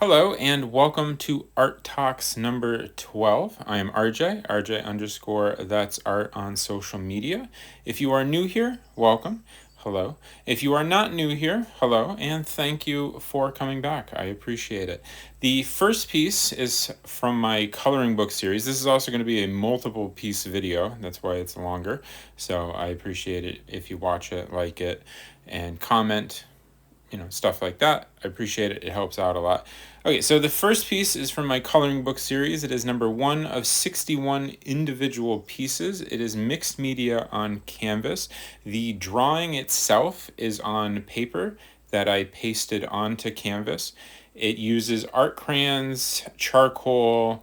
Hello and welcome to Art Talks number 12. I am RJ underscore that's art on social media. If you are new here, welcome. Hello. If you are not new here, hello, and thank you for coming back. I appreciate it. The first piece is from my coloring book series. This is also going to be a multiple piece video. That's why it's longer. So I appreciate it if you watch it, like it, and comment, stuff like that. I appreciate it. It helps out a lot. Okay, so the first piece is from my coloring book series. It is number 1 of 61 individual pieces. It is mixed media on canvas. The drawing itself is on paper that I pasted onto canvas. It uses art crayons, charcoal,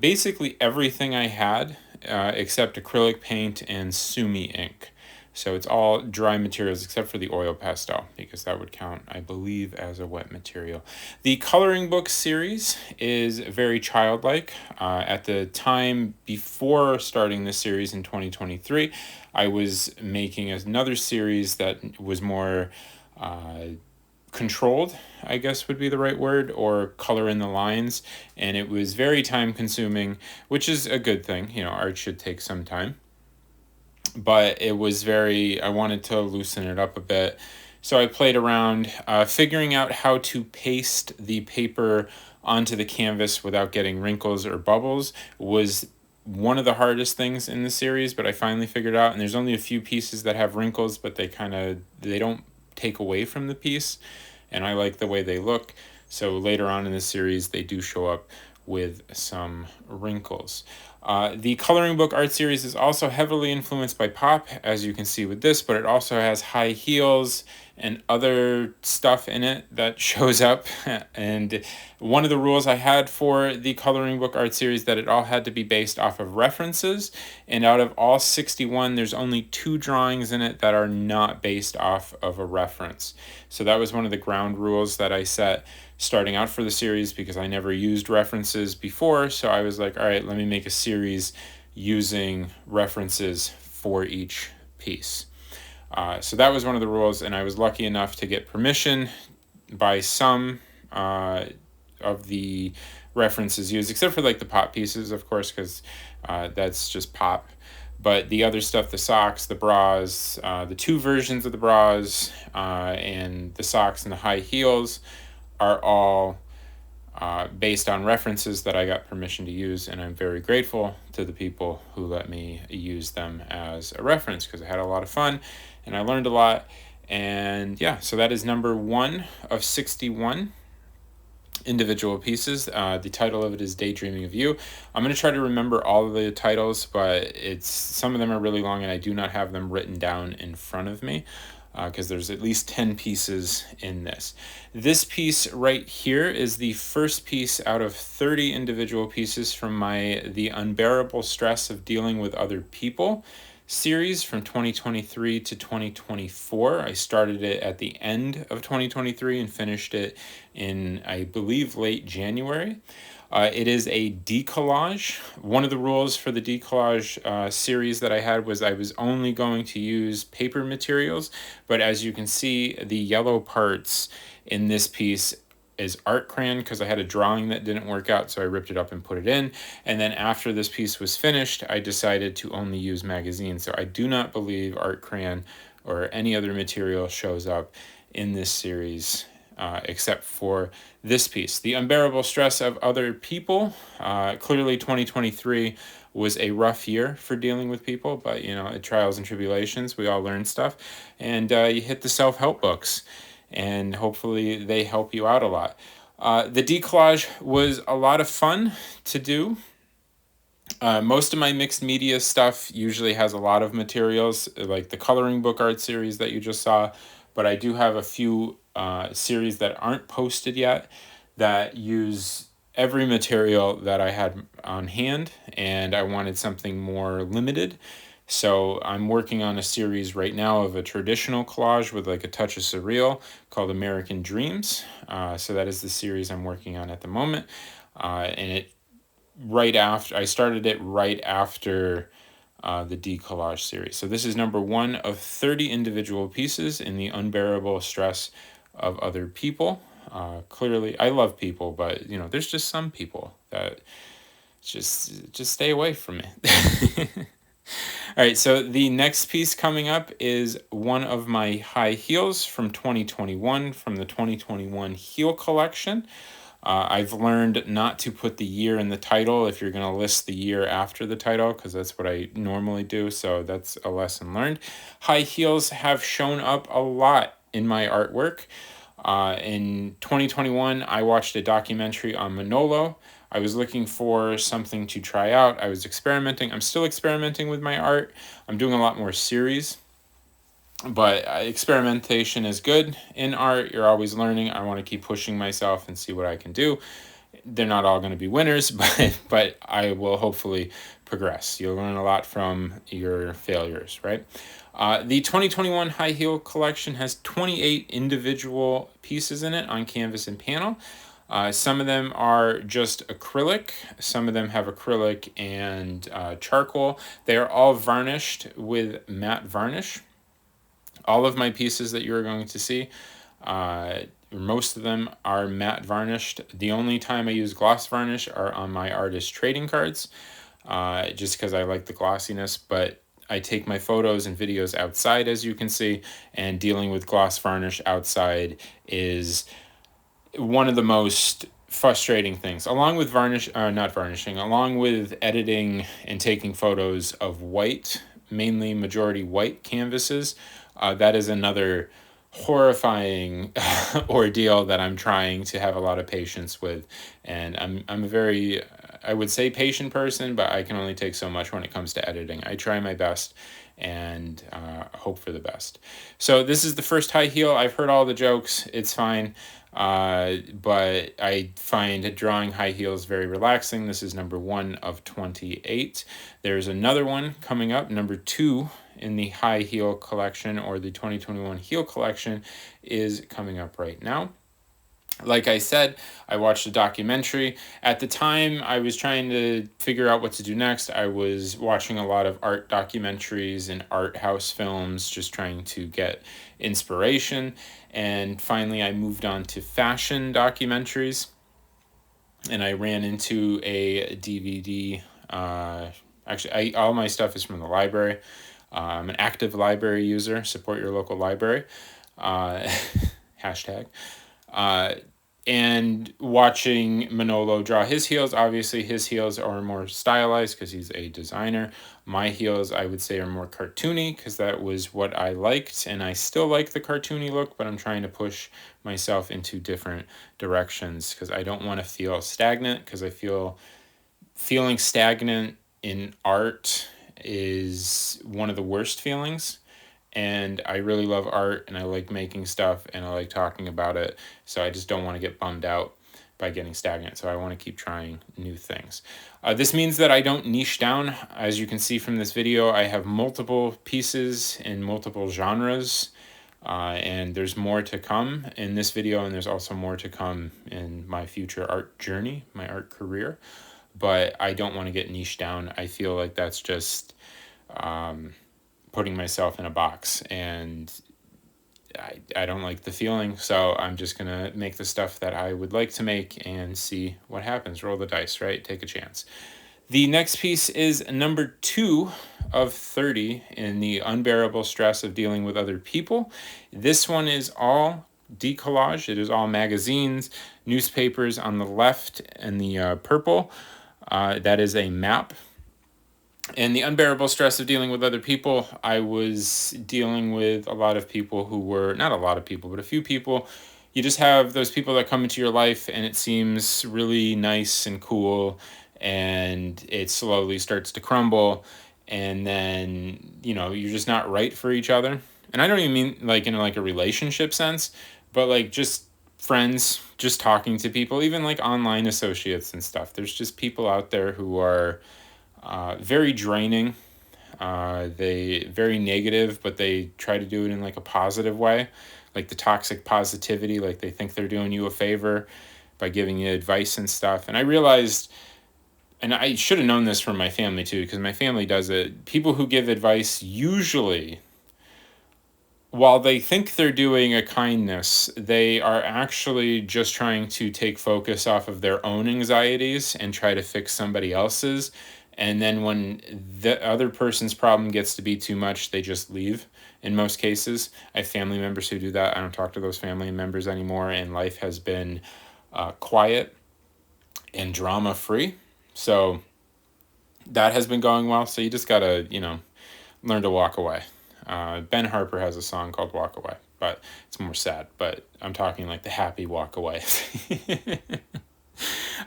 basically everything I had except acrylic paint and sumi ink. So it's all dry materials except for the oil pastel, because that would count, I believe, as a wet material. The coloring book series is very childlike. At the time before starting this series in 2023, I was making another series that was more controlled, I guess would be the right word, or color in the lines. And it was very time consuming, which is a good thing. Art should take some time. But it was I wanted to loosen it up a bit. So I played around figuring out how to paste the paper onto the canvas without getting wrinkles or bubbles was one of the hardest things in the series, but I finally figured out. And there's only a few pieces that have wrinkles, but they don't take away from the piece, and I like the way they look. So later on in the series, they do show up with some wrinkles. The coloring book art series is also heavily influenced by pop, as you can see with this, but it also has high heels and other stuff in it that shows up. And one of the rules I had for the coloring book art series that it all had to be based off of references. And out of all 61, there's only 2 drawings in it that are not based off of a reference. So that was one of the ground rules that I set starting out for the series, because I never used references before. So I was like, all right, let me make a series using references for each piece. So that was one of the rules, and I was lucky enough to get permission by some of the references used, except for like the pop pieces, of course, because that's just pop. But the other stuff, the socks, the bras, the 2 versions of the bras, and the socks and the high heels are all based on references that I got permission to use, and I'm very grateful to the people who let me use them as a reference, because I had a lot of fun and I learned a lot. And yeah, so that is number 1 of 61 individual pieces. The title of it is Daydreaming of You. I'm going to try to remember all of the titles, but some of them are really long and I do not have them written down in front of me, because there's at least 10 pieces in this. This piece right here is the first piece out of 30 individual pieces from The Unbearable Stress of Dealing with Other People series from 2023 to 2024. I started it at the end of 2023 and finished it in, I believe, late January. It is a decollage. One of the rules for the decollage series that I had was I was only going to use paper materials, but as you can see, the yellow parts in this piece is art crayon, because I had a drawing that didn't work out, so I ripped it up and put it in. And then after this piece was finished, I decided to only use magazine. So I do not believe art crayon or any other material shows up in this series, except for this piece. The Unbearable Stress of Other People. Clearly 2023 was a rough year for dealing with people, but trials and tribulations, we all learn stuff. And you hit the self-help books, and hopefully they help you out a lot. The decollage was a lot of fun to do. Most of my mixed media stuff usually has a lot of materials, like the coloring book art series that you just saw, but I do have a few series that aren't posted yet that use every material that I had on hand, and I wanted something more limited. So I'm working on a series right now of a traditional collage with like a touch of surreal called American Dreams. So that is the series I'm working on at the moment. And I started it right after the Decollage series. So this is number 1 of 30 individual pieces in The Unbearable Stress of Other People. Clearly, I love people, but there's just some people that just stay away from me. All right, so the next piece coming up is one of my high heels from 2021, from the 2021 heel collection. I've learned not to put the year in the title if you're going to list the year after the title, because that's what I normally do. So that's a lesson learned. High heels have shown up a lot in my artwork. In 2021, I watched a documentary on Manolo. I was looking for something to try out. I was experimenting. I'm still experimenting with my art. I'm doing a lot more series, but experimentation is good in art. You're always learning. I want to keep pushing myself and see what I can do. They're not all going to be winners, but I will hopefully progress. You'll learn a lot from your failures, right? The 2021 High Heel Collection has 28 individual pieces in it on canvas and panel. Some of them are just acrylic. Some of them have acrylic and charcoal. They are all varnished with matte varnish. All of my pieces that you're going to see, most of them are matte varnished. The only time I use gloss varnish are on my artist trading cards, just because I like the glossiness, but I take my photos and videos outside, as you can see, and dealing with gloss varnish outside is one of the most frustrating things, along with not varnishing, along with editing and taking photos of white, mainly majority white canvases. That is another horrifying ordeal that I'm trying to have a lot of patience with. And I'm a very, I would say, patient person, but I can only take so much when it comes to editing. I try my best and hope for the best. So this is the first high heel. I've heard all the jokes. It's fine. But I find drawing high heels very relaxing. This is number 1 of 28. There's another one coming up, number 2 in the high heel collection, or the 2021 heel collection, is coming up right now. Like I said, I watched a documentary. At the time, I was trying to figure out what to do next. I was watching a lot of art documentaries and art house films, just trying to get inspiration. And finally, I moved on to fashion documentaries. And I ran into a DVD. All my stuff is from the library. I'm an active library user. Support your local library. Hashtag. And watching Manolo draw his heels, obviously his heels are more stylized because he's a designer. My heels, I would say, are more cartoony because that was what I liked, and I still like the cartoony look, but I'm trying to push myself into different directions because I don't want to feel stagnant, because I feel feeling stagnant in art is one of the worst feelings. And I really love art, and I like making stuff, and I like talking about it. So I just don't want to get bummed out by getting stagnant. So I want to keep trying new things. This means that I don't niche down. As you can see from this video, I have multiple pieces in multiple genres. And there's more to come in this video, and there's also more to come in my future art journey, my art career. But I don't want to get niche down. I feel like that's just putting myself in a box, and I don't like the feeling, so I'm just gonna make the stuff that I would like to make and see what happens. Roll the dice, right? Take a chance. The next piece is number 2 of 30 in the unbearable stress of dealing with other people. This one is all decollage. It is all magazines, newspapers on the left, and the purple. That is a map. And the unbearable stress of dealing with other people, I was dealing with a lot of people who were, not a lot of people, but a few people. You just have those people that come into your life, and it seems really nice and cool, and it slowly starts to crumble, and then, you're just not right for each other. And I don't even mean like in like a relationship sense, but like just friends, just talking to people, even like online associates and stuff. There's just people out there who are very draining. They very negative, but they try to do it in like a positive way, like the toxic positivity, like they think they're doing you a favor by giving you advice and stuff. And I realized, and I should have known this from my family too, because my family does it. People who give advice usually while they think they're doing a kindness, they are actually just trying to take focus off of their own anxieties and try to fix somebody else's. And then when the other person's problem gets to be too much, they just leave in most cases. I have family members who do that. I don't talk to those family members anymore, and life has been quiet and drama free. So that has been going well. So you just got to, learn to walk away. Ben Harper has a song called Walk Away, but it's more sad. But I'm talking like the happy walk away.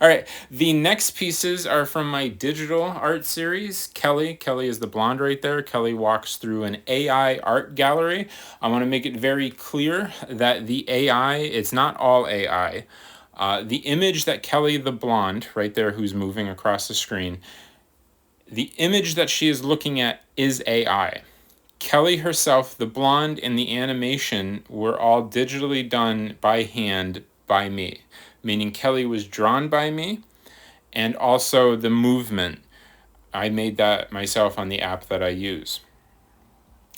All right, the next pieces are from my digital art series. Kelly is the blonde right there. Kelly walks through an AI art gallery. I want to make it very clear that the AI, it's not all AI. The image that Kelly, the blonde, right there, who's moving across the screen, the image that she is looking at is AI. Kelly herself, the blonde, and the animation were all digitally done by hand by me, meaning Kelly was drawn by me, and also the movement. I made that myself on the app that I use.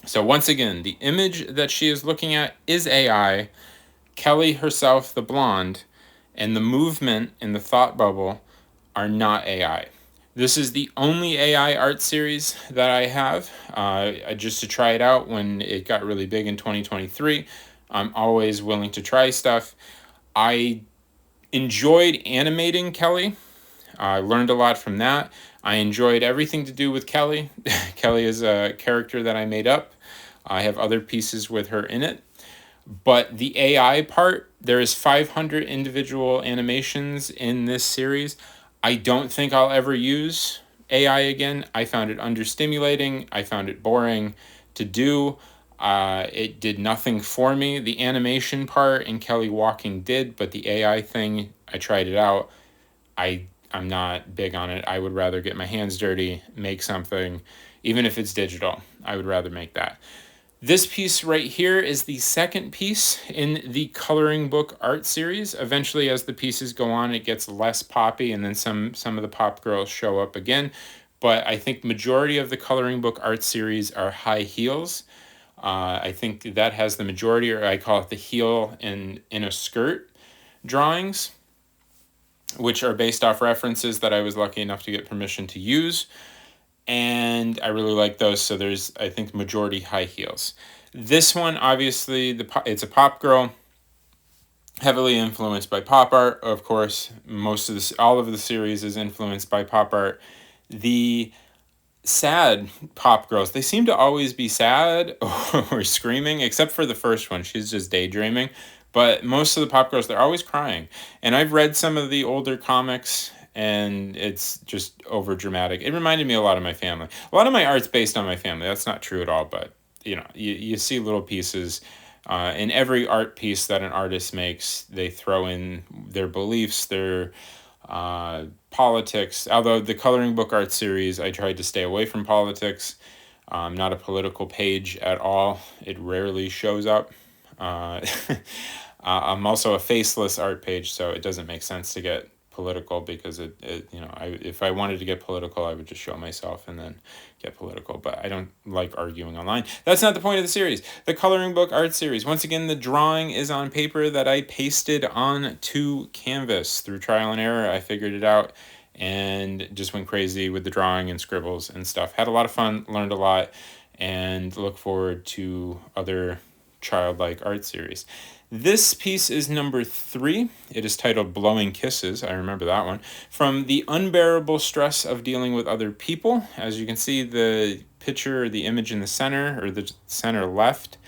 So once again, the image that she is looking at is AI. Kelly herself, the blonde, and the movement in the thought bubble are not AI. This is the only AI art series that I have, just to try it out when it got really big in 2023. I'm always willing to try stuff. I enjoyed animating Kelly. I learned a lot from that. I enjoyed everything to do with Kelly. Kelly is a character that I made up. I have other pieces with her in it. But the AI part, there is 500 individual animations in this series. I don't think I'll ever use AI again. I found it understimulating. I found it boring to do. It did nothing for me. The animation part in Kelly walking did, but the AI thing, I tried it out. I'm not big on it. I would rather get my hands dirty, make something, even if it's digital. I would rather make that. This piece right here is the second piece in the coloring book art series. Eventually, as the pieces go on, it gets less poppy, and then some of the pop girls show up again. But I think majority of the coloring book art series are high heels. I think that has the majority, or I call it the heel in a skirt drawings, which are based off references that I was lucky enough to get permission to use. And I really like those. So there's, I think, majority high heels. This one, obviously, it's a pop girl, heavily influenced by pop art. Of course, all of the series is influenced by pop art. The sad pop girls, they seem to always be sad or screaming, except for the first one. She's just daydreaming. But most of the pop girls, they're always crying. And I've read some of the older comics, and it's just over dramatic. It reminded me a lot of my family. A lot of my art's based on my family. That's not true at all, but you see little pieces. In every art piece that an artist makes, they throw in their beliefs, their politics. Although the coloring book art series, I tried to stay away from politics. Not a political page at all. It rarely shows up. I'm also a faceless art page, so it doesn't make sense to get political, because if I wanted to get political, I would just show myself and then get political. But I don't like arguing online. That's not the point of the series. The coloring book art series, once again, the drawing is on paper that I pasted onto canvas through trial and error. I figured it out and just went crazy with the drawing and scribbles and stuff. Had a lot of fun, learned a lot, and look forward to other childlike art series. This piece is number 3. It is titled Blowing Kisses. I remember that one. From The Unbearable Stress of Dealing with Other People. As you can see, the picture, the image in the center, or the center left,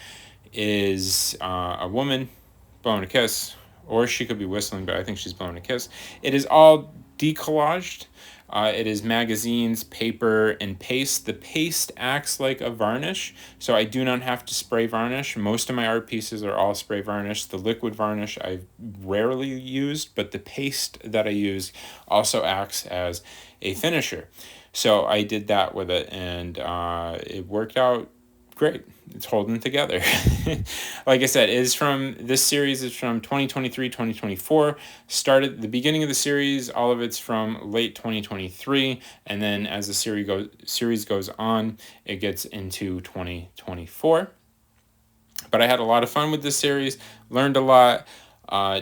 is a woman blowing a kiss. Or she could be whistling, but I think she's blowing a kiss. It is all decollaged. It is magazines, paper, and paste. The paste acts like a varnish, so I do not have to spray varnish. Most of my art pieces are all spray varnish. The liquid varnish I've rarely used, but the paste that I use also acts as a finisher. So I did that with it, and it worked out great. It's holding together. Like I said, this series is from 2023, 2024. Started the beginning of the series, all of it's from late 2023, and then as the series goes on, it gets into 2024. But I had a lot of fun with this series, learned a lot,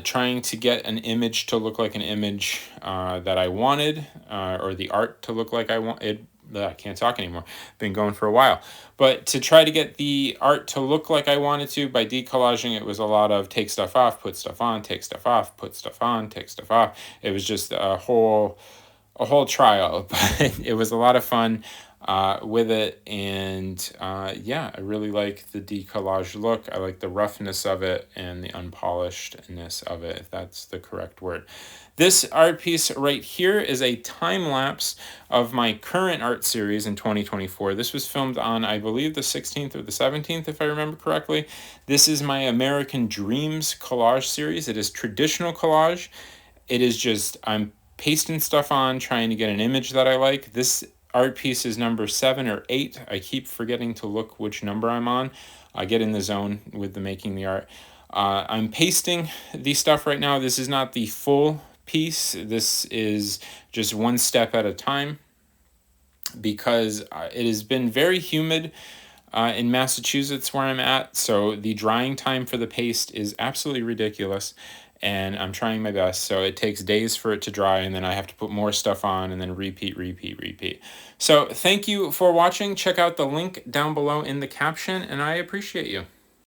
trying to get an image to look like an image that I wanted, or the art to look like I want it. I can't talk anymore. Been going for a while. But to try to get the art to look like I wanted to by decollaging, it was a lot of take stuff off, put stuff on, take stuff off, put stuff on, take stuff off. It was just a whole trial, but it was a lot of fun with it. And yeah, I really like the decollage look. I like the roughness of it and the unpolishedness of it, if that's the correct word. This art piece right here is a time lapse of my current art series in 2024. This was filmed on, I believe, the 16th or the 17th, if I remember correctly. This is my American Dreams collage series. It is traditional collage. It is just, I'm pasting stuff on, trying to get an image that I like. This art piece is number 7 or 8. I keep forgetting to look which number I'm on. I get in the zone with the making the art. I'm pasting the stuff right now. This is not the full piece. This is just one step at a time, because it has been very humid in Massachusetts where I'm at. So the drying time for the paste is absolutely ridiculous. And I'm trying my best. So it takes days for it to dry, and then I have to put more stuff on, and then repeat, repeat, repeat. So thank you for watching. Check out the link down below in the caption, and I appreciate you.